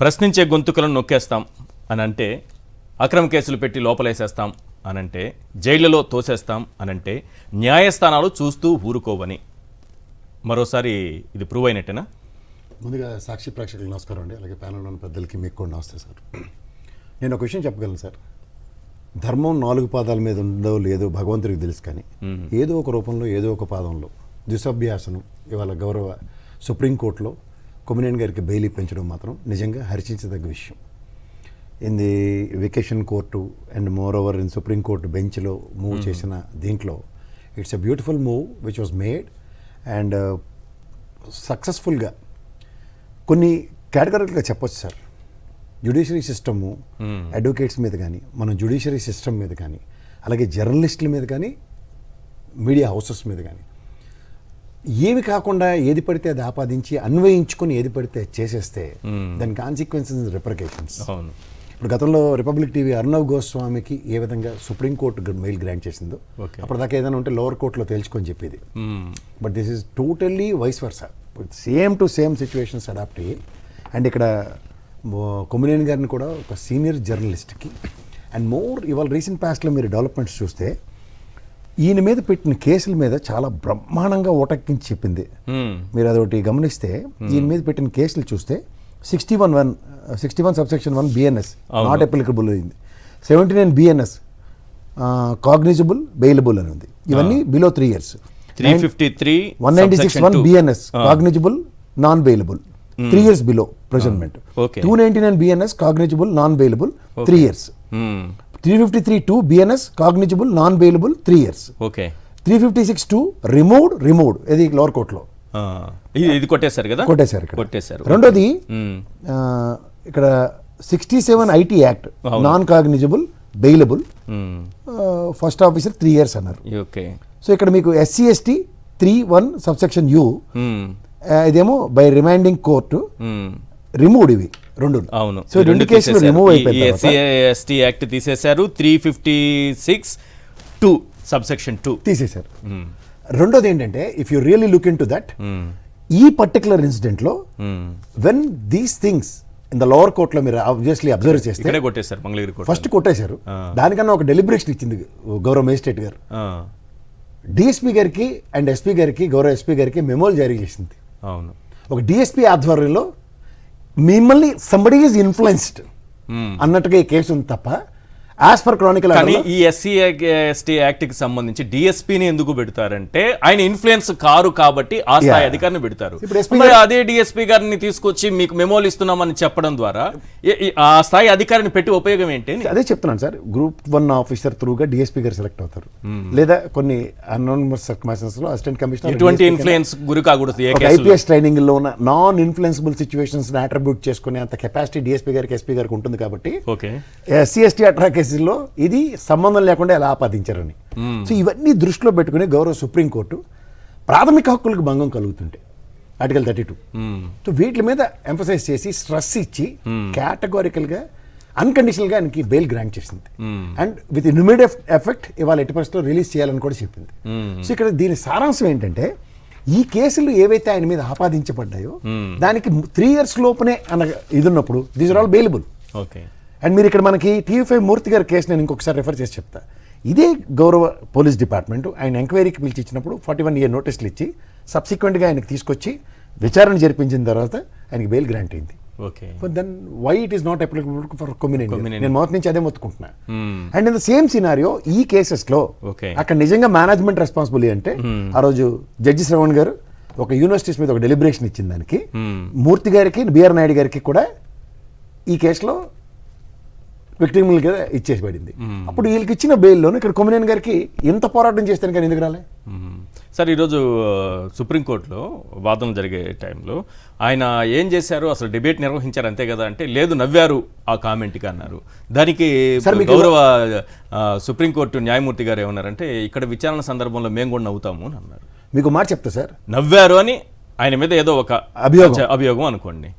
ప్రశ్నించే గొంతుకలను నొక్కేస్తాం అనంటే, అక్రమ కేసులు పెట్టి లోపలేసేస్తాం అనంటే, జైళ్లలో తోసేస్తాం అనంటే న్యాయస్థానాలు చూస్తూ ఊరుకోవని మరోసారి ఇది ప్రూవ్ అయినట్టేనా? ముందుగా సాక్షి ప్రేక్షకులకు నమస్కారం అండి. అలాగే ప్యానెల్లో ఉన్న పెద్దలకి మీకు కూడా నమస్తే సార్. నేను ఒక విషయం చెప్పగలను సార్. ధర్మం 4 పాదాల మీద ఉందో లేదో భగవంతుడికి తెలుసు, కానీ ఏదో ఒక రూపంలో ఏదో ఒక పాదంలో దుసభ్యాసనం ఇవాళ గౌరవ సుప్రీంకోర్టులో కొమ్మినేని గారికి బెయిల్ ఇప్పించడం మాత్రం నిజంగా హర్షించదగ్గ విషయం. In the vacation court and more over in supreme court బెంచ్లో మూవ్ చేసిన దీంట్లో it's a beautiful move which was made and సక్సెస్ఫుల్గా కొన్ని కేటగిరీలుగా చెప్పొచ్చు సార్. జ్యుడిషియరీ సిస్టము అడ్వకేట్స్ మీద కానీ, మన జ్యుడిషియరీ సిస్టమ్ మీద కానీ, అలాగే జర్నలిస్టుల మీద కానీ, మీడియా హౌసెస్ మీద కానీ ఏమి కాకుండా ఏది పడితే అది ఆపాదించి అన్వయించుకొని ఏది పడితే చేసేస్తే దాని కాన్సిక్వెన్సెస్ రిపర్కేషన్స్. ఇప్పుడు గతంలో రిపబ్లిక్ టీవీ అర్నవ్ గోస్వామికి ఏ విధంగా సుప్రీంకోర్టు మెయిల్ గ్రాంట్ చేసిందో అప్పటిదాకా ఏదైనా ఉంటే లోవర్ కోర్టులో తేల్చుకొని చెప్పేది. But this is totally vice versa, same to same situations adapt అయ్యి. అండ్ ఇక్కడ కొమ్మినేని గారిని కూడా ఒక సీనియర్ జర్నలిస్ట్కి అండ్ మోర్ ఇవాళ రీసెంట్ పాస్ట్లో మీరు డెవలప్మెంట్స్ చూస్తే ఈయన మీద పెట్టిన కేసుల మీద చాలా బ్రహ్మాండంగా ఓటక్కించి చెప్పింది. మీరు అదొకటి గమనిస్తే ఈయన మీద పెట్టిన కేసులు చూస్తే 61 సబ్సెక్షన్ 1 BNS నాట్ అప్లికబుల్ అయింది, 79 BNS కాగ్నిజబుల్ బెయిలబుల్ అని ఉంది. ఇవన్నీ below 3 years. 353 196 BNS cognizable non bailable 3 years below ప్రెజర్మెంట్. 299 BNS cognizable non bailable 3 years. 353 BNS cognizable non bailable 3 years. 356 removed ఇది లోవర్ కోర్టులో ఇది కొట్టేశారు కదా, కొట్టేశారు. రెండోది ఇక్కడ 67 IT act non cognizable bailable first officer 3 years అన్నారు. సో ఇక్కడ మీకు SC ST 3(1) సబ్సెక్షన్ U ఇదేమో బై రిమైండింగ్ కోర్టు రిమూవ్డ్ ఇవి రెండు. అవును, సో రెండు కేసులు రిమూవ్ అయిపోయాయి. SC ST యాక్ట్ తీసేశారు, 356(2) సబ్సెక్షన్ 2 తీసేశారు. రెండోది ఏంటంటే if you really look in to that, ఈ పర్టికులర్ ఇన్సిడెంట్ లో when these things in the lower court లో మీరు ఆబ్వియస్లీ అబ్జర్వ్ చేస్తే కొట్టేశారు, మంగళగిరి కోర్టు ఫస్ట్ కొట్టేశారు. దానికన్నా ఒక డెలిబరేషన్ ఇచ్చింది గౌరవ మేజిస్ట్రేట్ గారు. డిఎస్పీ గారికి అండ్ ఎస్పీ గారికి, గౌరవ ఎస్పీ గారికి మెమోలు జారీ చేసింది. అవును, ఒక డిఎస్పీ ఆధ్వర్యంలో మిమ్మల్ని సంబడీ ఈజ్ ఇన్ఫ్లుయెన్స్డ్ అన్నట్టుగా ఈ కేసు ఉంది తప్ప యాజ్ పర్ క్రానికల్. కానీ ఈ SC ST యాక్ట్ కి సంబంధించి డిఎస్పీని ఎందుకు పెడతారంటే ఆయన ఇన్ఫ్లుయెన్స్ కారు కాబట్టి ఆ స్థాయి అధికారిని పెడతారు. అదే డిఎస్పీ గారిని తీసుకొచ్చి మీకు మెమోలు ఇస్తున్నామని చెప్పడం ద్వారా ఆ స్థాయి అధికారిని పెట్టి ఉపయోగం ఏంటి? అదే చెప్తున్నాను సార్. గ్రూప్ 1 ఆఫీసర్ త్రూగా డిఎస్పీ గారు సెలెక్ట్ అవుతారు, లేదా కొన్ని అనానిమస్ సర్కమ్స్టాన్సెస్ లో అసిస్టెంట్ కమిషనర్ ఎటువంటి ఇన్ఫ్లుయెన్స్ గురి కాకూడదు. IPS ట్రైనింగ్ లో ఉన్న నాన్ ఇన్ఫ్లుయెన్సబుల్ సిచ్యువేషన్స్ అట్రిబ్యూట్ చేసుకునే అంత కెపాసిటీ డిఎస్పీ గారికి, ఎస్పీ గారికి ఉంటుంది కాబట్టి SC ST అట్రా కేసుల్లో ఇది సంబంధం లేకుండా ఎలా ఆపాదించారని. సో ఇవన్నీ దృష్టిలో పెట్టుకుని గౌరవ సుప్రీంకోర్టు ప్రాథమిక హక్కులకు భంగం కలుగుతుంటే ఆర్టికల్ 32, సో వీటి మీద ఎంఫసైజ్ చేసి స్ట్రెస్ ఇచ్చి కేటగారికల్గా అన్కండిషనల్గా ఆయనకి బెయిల్ గ్రాంట్ చేసింది. అండ్ విత్ ఇమ్మీడియట్ ఎఫెక్ట్ ఇవాళ ఎట్టి పరిస్థితుల్లో రిలీజ్ చేయాలని కూడా చెప్పింది. సో ఇక్కడ దీని సారాంశం ఏంటంటే ఈ కేసులు ఏవైతే ఆయన మీద ఆపాదించబడ్డాయో దానికి 3 years లోపునే అన్న ఇది ఉన్నప్పుడు these are all bailable. And మీరు ఇక్కడ మనకి TV5 మూర్తి గారి కేసు నేను ఇంకొకసారి రెఫర్ చేసి చెప్తా. ఇదే గౌరవ పోలీస్ డిపార్ట్మెంట్ ఆయన ఎంక్వైరీకి పిలిచి ఇచ్చినప్పుడు 41 year నోటీసులు ఇచ్చి సబ్సిక్వెంట్గా ఆయనకి తీసుకొచ్చి విచారణ జరిపించిన తర్వాత ఆయనకి బెయిల్ గ్రాంట్ అయింది. Then why it is not applicable for Kommineni? నేను మొదటి నుంచి అదే మొత్తుకుంటున్నా. And in the same scenario ఈ కేసెస్లో అక్కడ నిజంగా మేనేజ్మెంట్ రెస్పాన్సిబిలిటీ అంటే ఆ రోజు జడ్జి శ్రవణ్ గారు ఒక యూనివర్సిటీస్ మీద ఒక డెలిబరేషన్ ఇచ్చిన దానికి మూర్తి గారికి, బిఆర్ నాయుడు గారికి కూడా ఈ కేసులో విక్టిమ్ల కింద ఇచ్చేసి పడింది. అప్పుడు వీళ్ళకి ఇచ్చిన బెయిల్లోనే ఇక్కడ కొమ్మినేని గారికి ఎంత పోరాటం చేస్తాను కానీ ఎందుకు రాలే? సార్ ఈరోజు సుప్రీంకోర్టులో వాదనలు జరిగే టైంలో ఆయన ఏం చేశారు, అసలు డిబేట్ నిర్వహించారు అంతే కదా అంటే లేదు నవ్వారు ఆ కామెంట్కి అన్నారు. దానికి గౌరవ సుప్రీంకోర్టు న్యాయమూర్తి గారు ఏమన్నారంటే ఇక్కడ విచారణ సందర్భంలో మేము కూడా నవ్వుతాము అని అన్నారు. మీకు మాట చెప్తా సార్, నవ్వారు అని ఆయన మీద ఏదో ఒక అభియోగం అనుకోండి.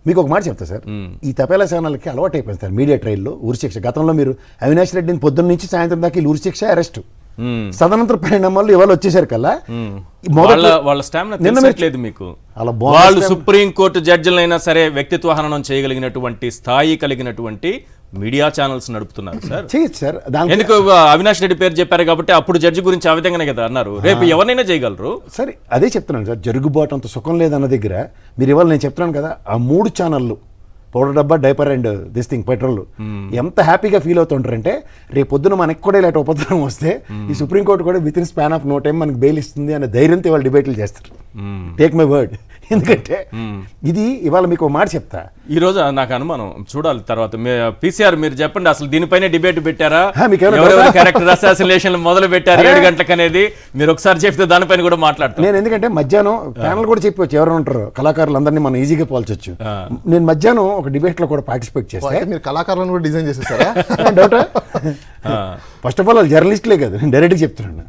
మీకు ఒక మాట చెప్తా సార్, ఈ తపేలా ఛానల్కి అలవాటు అయిపోయింది సార్ మీడియా ట్రయల్లో ఉరిశిక్ష. గతంలో మీరు అవినాష్ రెడ్డిని పొద్దున్న నుంచి సాయంత్రం దాకా ఉరిశిక్ష, అరెస్ట్ సదనంతర పరిణామాలు ఇవాళ వచ్చేసారు కల్లా వాళ్ళ స్టామినా లేదు మీకు. అలా వాళ్ళు సుప్రీంకోర్టు జడ్జిలైనా సరే వ్యక్తిత్వ హననం చేయగలిగినటువంటి స్థాయి కలిగినటువంటి మీడియా ఛానల్స్ నడుపుతున్నారు సార్. చేయొచ్చు సార్. ఎందుకు అవినాష్ రెడ్డి పేరు చెప్పారు కాబట్టి అప్పుడు జడ్జి గురించి ఆ విధంగానే కదా అన్నారు. రేపు ఎవరినైనా చేయగలరు. సరే అదే చెప్తున్నాను సార్, జరుగుబాటు అంత సుఖం లేదన్న దగ్గర మీరు ఇవాళ నేను చెప్తున్నాను కదా, ఆ 3 ఛానళ్ళు పౌడర్ డబ్బా, diaper and this thing petrol ఎంత హ్యాపీగా ఫీల్ అవుతుంటారంటే రేపు పొద్దున మనకి కూడా ఇలాంటి ఉపద్రవం వస్తే ఈ సుప్రీంకోర్టు కూడా with in span of no time మనకి బెయిల్ ఇస్తుంది అనే ధైర్యంతో వాళ్ళు డిబేట్లు చేస్తారు. Take my word. ఎందుకంటే ఇది ఇవాళ మీకు మాట చెప్తా, ఈ రోజు నాకు అనుమానం చూడాలి తర్వాత పీసీఆర్ మీరు చెప్పండి అసలు దీనిపైనే డిబేట్ పెట్టారా, క్యారెక్టర్ అసాసినేషన్ మొదలు పెట్టారు 7 గంటలకు అనేది మీరు ఒకసారి చెప్తే దానిపైన కూడా మాట్లాడతాను నేను. ఎందుకంటే మధ్యాహ్నం ప్యానల్ కూడా చెప్పవచ్చు, ఎవరు ఉంటారు కళాకారులందరినీ మనం ఈజీగా పోల్చొచ్చు. నేను మధ్యాహ్నం ఒక డిబేట్ లో కూడా పార్టిసిపేట్ చేస్తే మీరు కళాకారులను కూడా డిజైన్ చేసేసారా? డౌట్. ఫస్ట్ ఆఫ్ ఆల్ వాళ్ళు జర్నలిస్టులే కదా, నేను డైరెక్ట్గా చెప్తున్నాను.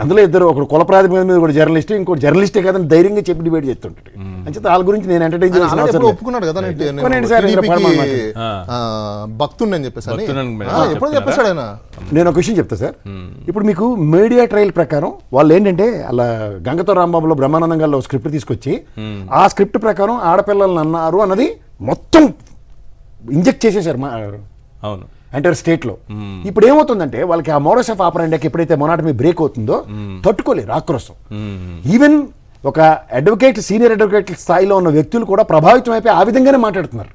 అందులో ఇద్దరు, ఒకడు కుల ప్రాతిపదిక మీద కూడా జర్నలిస్ట్, ఇంకోటి జర్నలిస్టే కదా ధైర్యంగా చెప్పి డిబేట్ చేస్తుంటాడు. అంచేత వాళ్ళ గురించి నేను ఎంటర్టైన్ చేసిన ఒప్పుకున్నాడు కదా భక్తుండి అని చెప్పేసి ఎప్పుడు చెప్పేశాడు ఆయన. నేను ఒక విషయం చెప్తా సార్. ఇప్పుడు మీకు మీడియా ట్రయల్ ప్రకారం వాళ్ళు ఏంటంటే అలా గంగతో రాంబాబులో బ్రహ్మానందం గారిలో స్క్రిప్ట్ తీసుకొచ్చి ఆ స్క్రిప్ట్ ప్రకారం ఆడపిల్లలను అన్నారు అన్నది మొత్తం ఇంజెక్ట్ చేసేసారు. అవును, ఎంటైర్ స్టేట్ లో. ఇప్పుడు ఏమవుతుందంటే వాళ్ళకి ఆ మోడస్ ఆఫ్ ఆపరెండీకి ఎప్పుడైతే మొనాటమీ బ్రేక్ అవుతుందో తట్టుకోలేరు ఆక్రోశం. ఈవెన్ ఒక అడ్వకేట్, సీనియర్ అడ్వకేట్ స్థాయిలో ఉన్న వ్యక్తులు కూడా ప్రభావితం అయిపోయి ఆ విధంగానే మాట్లాడుతున్నారు.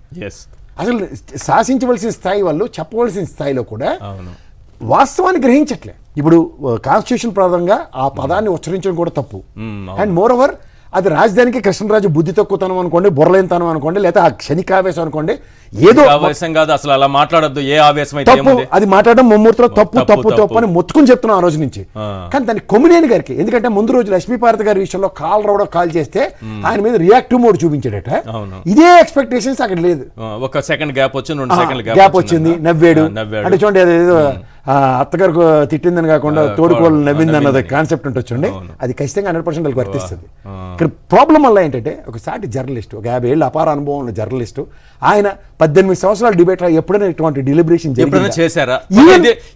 అసలు శాసించవలసిన స్థాయి వాళ్ళు చెప్పవలసిన స్థాయిలో కూడా వాస్తవాన్ని గ్రహించట్లే. ఇప్పుడు కాన్స్టిట్యూషన్ ప్రధానంగా ఆ పదాన్ని ఉచ్చరించడం కూడా తప్పు. అండ్ మోర్ ఓవర్ అది రాజధానికి కృష్ణరాజు బుద్ధి తక్కువతనం అనుకోండి, బుర్రలేనితనం అనుకోండి, లేదా ఆ క్షణికావేశం అనుకోండి, ఏదో ఆవేశం కాదు అసలు అలా మాట్లాడద్దు. ఏ ఆవేశం తప్పు, అది మాట్లాడడం ముమ్మూర్తిలో తప్పు తప్పు తప్పు అని మొత్తుకుని చెప్తున్నాం ఆ రోజు నుంచి. కానీ దాన్ని కొమ్మినేని గారికి, ఎందుకంటే ముందు రోజు లక్ష్మీపార్వతి గారి విషయంలో కాల్ రావడం కాల్ చేస్తే ఆయన మీద రియాక్టివ్ మోడ్ చూపించాడట. ఇదే ఎక్స్పెక్టేషన్స్ అక్కడ లేదు. ఒక సెకండ్ గ్యాప్ వచ్చింది, 2 సెకండ్ గ్యాప్ వచ్చింది, నవ్వాడు. అంటే చూడండి, అదేదో అత్తగారు తిట్టిందని కాకుండా తోడుకోళ్ళు నవ్వింది అన్నది కాన్సెప్ట్ ఉంటొచ్చండి. అది ఖచ్చితంగా 100% వాళ్ళకి వర్తిస్తుంది. ఇక్కడ ప్రాబ్లం వల్ల ఏంటంటే ఒక సాటి జర్నలిస్ట్, ఒక 50 ఏళ్ళ అపార అనుభవం ఉన్న జర్నలిస్ట్, ఆయన 18 సంవత్సరాల డిబేట్ లో ఎప్పుడైనా ఇటువంటి డెలిబరేషన్ చేశారా?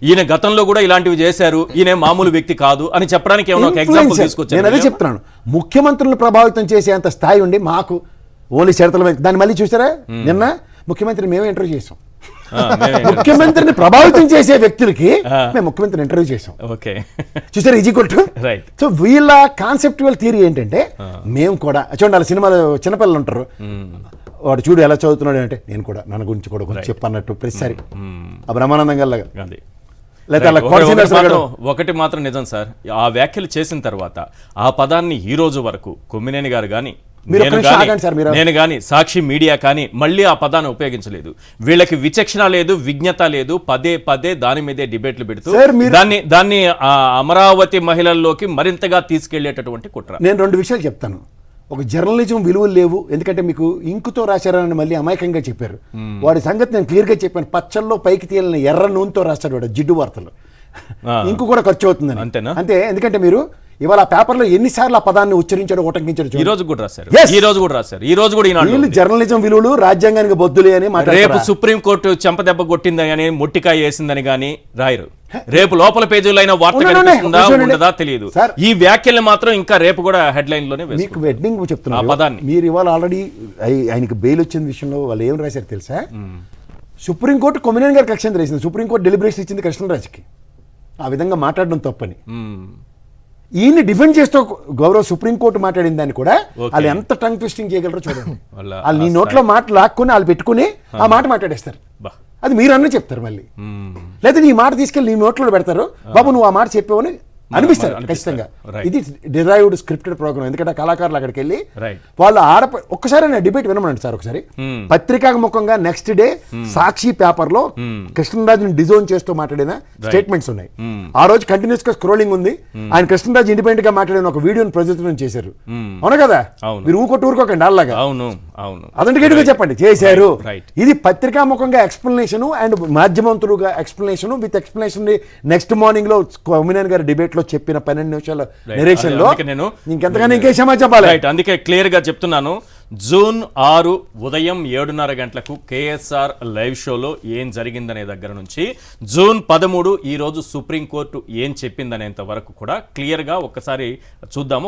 ఈయన గతంలో కూడా ఇలాంటివి చేశారు, ఈయన మామూలు వ్యక్తి కాదు అని చెప్పడానికి ఏమైనా ఒక ఎగ్జాంపుల్ తీసుకొచ్చారు. నేను అదే చెప్తున్నాను, ముఖ్యమంత్రులను ప్రభావితం చేసేంత స్థాయి ఉండి మాకు ఓన్లీ షరతుల దాన్ని మళ్ళీ చూసారా? నిన్న ముఖ్యమంత్రిని మేమే ఇంటర్వ్యూ చేసాం. ముఖ్యమంత్రిని ప్రభావితం చేసే వ్యక్తులకి మేము ముఖ్యమంత్రిని ఇంటర్వ్యూ చేసాం. చూసారు ఈజీక్వల్ టు. సో వీళ్ళ కాన్సెప్చువల్ థియరీ ఏంటంటే మేము కూడా చూడండి, వాళ్ళ సినిమాలో చిన్నపిల్లలు ఉంటారు, వాడు చూడు ఎలా చదువుతున్నాడు అంటే నేను కూడా నన్ను గురించి కూడా కొంచెం చెప్పన్నట్టు ప్రతిసారి ఆ బ్రహ్మానందం గారు ఒకటి మాత్రం నిజం సార్, ఆ వ్యాఖ్యలు చేసిన తర్వాత ఆ పదాన్ని ఈ రోజు వరకు కొమ్మినేని గారు కానీ నేను కానీ సాక్షి మీడియా కానీ మళ్ళీ ఆ పదాన్ని ఉపయోగించలేదు. వీళ్ళకి విచక్షణ లేదు, విజ్ఞత లేదు. పదే పదే దాని మీదే డిబేట్లు పెడుతూ దాన్ని అమరావతి మహిళల్లోకి మరింతగా తీసుకెళ్లేటటువంటి కుట్ర. నేను 2 విషయాలు చెప్తాను. ఒక జర్నలిజం విలువలు లేవు, ఎందుకంటే మీకు ఇంకుతో రాశారని మళ్ళీ అమాయకంగా చెప్పారు. వాడి సంగతి నేను క్లియర్గా చెప్పాను. పచ్చల్లో పైకి తేలిన ఎర్ర నూనెతో రాస్తాడు వాడు జిడ్డు వార్తలు. ఇంకు కూడా ఖర్చు అవుతుందని అంతే. ఎందుకంటే మీరు ఇవాళ పేపర్లో ఎన్నిసార్లు ఆ పదాన్ని ఉచ్చరించాడు, ఉటంకించాడు. ఈ రోజు కూడా రాశారు, ఈ రోజు కూడా జర్నలిజం విలువలు రాజ్యాంగానికి బొద్దులే అని రేపు సుప్రీంకోర్టు చెంపదెబ్బ కొట్టిందని అని మొట్టికాయ వేసిందని కానీ రాయరు. రేపు లోపల పేజీలో అయినా వార్త కనిపిస్తుందా ఉండదా తెలియదు. ఈ వ్యాఖ్యలు మాత్రం ఇంకా రేపు కూడా హెడ్ లైన్ లోనే మీకు వెడ్డింగ్ చెప్తున్నా పదాన్ని. మీరు ఇవాళ ఆల్రెడీ ఆయనకి బెయిల్ వచ్చిన విషయంలో వాళ్ళు ఏం రాశారు తెలుసా? సుప్రీంకోర్టు కొమ్మినేని గారికి కక్ష వేసింది, సుప్రీంకోర్టు డెలిబరేషన్ ఇచ్చింది కృష్ణరాజుకి. ఆ విధంగా మాట్లాడడం తప్పని ఈయన్ని డిఫెండ్ చేస్తూ గౌరవ సుప్రీంకోర్టు మాట్లాడిన దాన్ని కూడా వాళ్ళు ఎంత టంగ్ ట్విస్టింగ్ చేయగలరో చూడండి. వాళ్ళు నీ నోట్లో మాట లాక్కుని వాళ్ళు పెట్టుకుని ఆ మాట మాట్లాడేస్తారు. అది మీరు అన్న చెప్తారు మళ్ళీ, లేదా నీ మాట తీసుకెళ్ళి నీ నోట్లో పెడతారు. బాబు నువ్వు ఆ మాట చెప్పావని అనిపిస్తారు ఖచ్చితంగా. ఇది డిరైవ్డ్ స్క్రిప్టెడ్ ప్రోగ్రామ్. ఎందుకంటే కళాకారులు అక్కడికి వెళ్ళి వాళ్ళు ఒక్కసారి డిబేట్ వినమనండి సార్. ఒకసారి పత్రికాముఖంగా నెక్స్ట్ డే సాక్షి పేపర్ లో కృష్ణరాజుని డిజోన్ చేస్తూ మాట్లాడిన స్టేట్మెంట్స్ ఉన్నాయి. ఆ రోజు కంటిన్యూస్ గా స్క్రోలింగ్ ఉంది. ఆయన కృష్ణరాజు ఇండిపెండెంట్ గా మాట్లాడిన ఒక వీడియోని ప్రజెంటేషన్ చేశారు. అవును కదా, మీరు ఊరుకోక అలాగా అథెంటికేట్ గా చెప్పండి చేశారు. ఇది పత్రికాముఖంగా ఎక్స్ప్లెనేషన్ అండ్ మాధ్యమంతులుగా explanation with explanation. Next morning లో కొమ్మినేని గారి డిబేట్ లో చెప్పిన 12 నిమిషాల నెరేషన్ లో నేను ఇంకెంతగానో ఇంకే సమాచారం చెప్పాలి. అందుకే క్లియర్ గా చెప్తున్నాను, జూన్ 6 ఉదయం 7:30 గంటలకు కేఎస్ఆర్ లైవ్ షోలో ఏం జరిగిందనే దగ్గర నుంచి జూన్ 13 ఈరోజు సుప్రీంకోర్టు ఏం చెప్పిందనేంత వరకు కూడా క్లియర్గా ఒక్కసారి చూద్దాము.